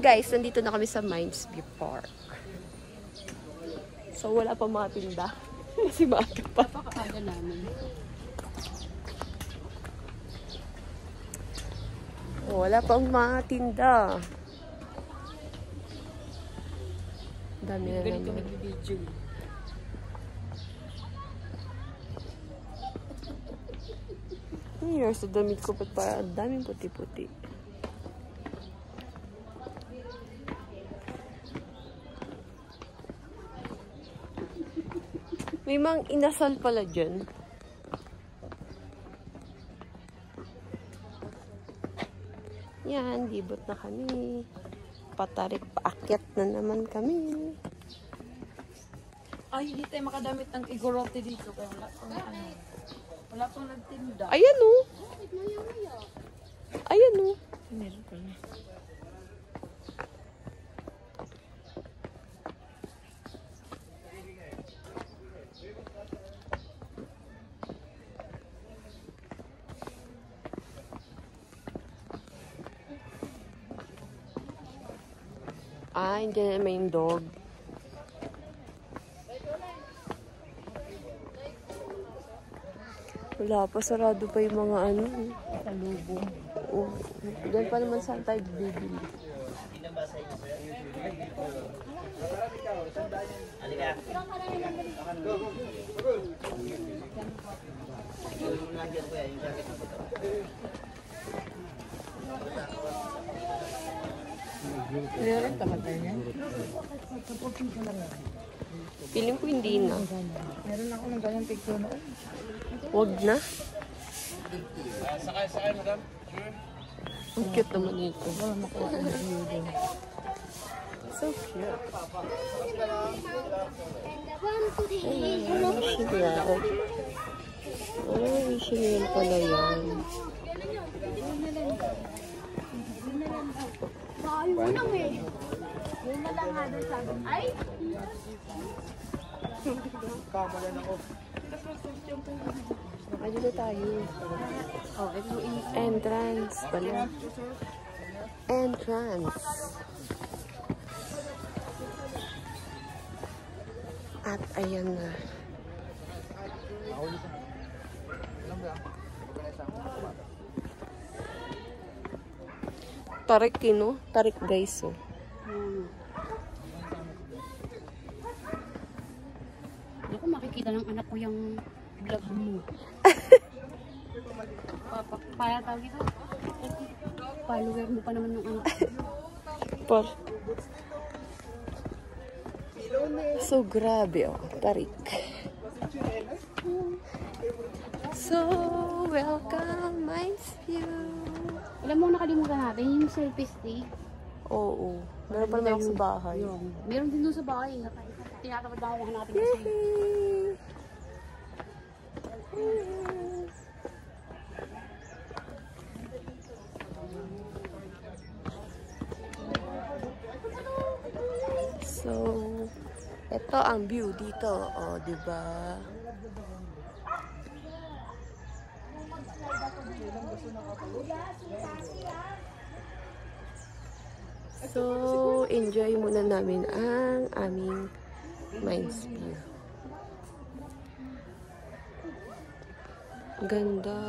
guys, nandito na kami sa Mindsview Park. So, wala pa mga tinda. Kasi maaga pa. Napakaaga namin. Wala pang mga tinda. Dami na Ganito naman. nag-video. Here's sa damit ko, ba't pa daming puti-puti. May mga inasal pala dyan. Yan, libot na kami. Patarik, paakyat na naman kami. Ay, hindi tayo makadamit ng igorote dito. Kaya wala pang nagtinda. Ayan o. Ayan o. Meron pa yun. Ah, hindi na may dog. Wala pa, sarado pa yung mga ano. Salubong. Oh, doon pa naman saan tayo bibili. Meron tamat tayo yan? Feeling ko hindi na. Meron ako ng ganyang picture noon. Wag na. Sakay, madam. Ang cute naman ito. Wala makuha ng video din. So cute. Ay, wishing yan pala yan. Ayaw lang eh. Yun na lang nga doon sa akin. Ay! Kamalan ako. Ay, dito tayo. Oh, ito yung Entrance pala. Entrance. At ayan na. Tarik no? Tarik guys oh. Ako makikita ng anak ko yung vlog mo. Paya tawag ito. Follower mo pa naman ng anak ko. Por. So grabe oh. Tarik. So welcome Mindsview. Alam mo, nakalimutan natin yung selfie stick. Oo. Meron pa naman ako sa bahay. Yung, meron din doon sa bahay. Tinatamad lang ako hanapin kasi. So, ito ang view dito. O, diba? So, enjoy muna namin ang aming Mindsview. Ganda.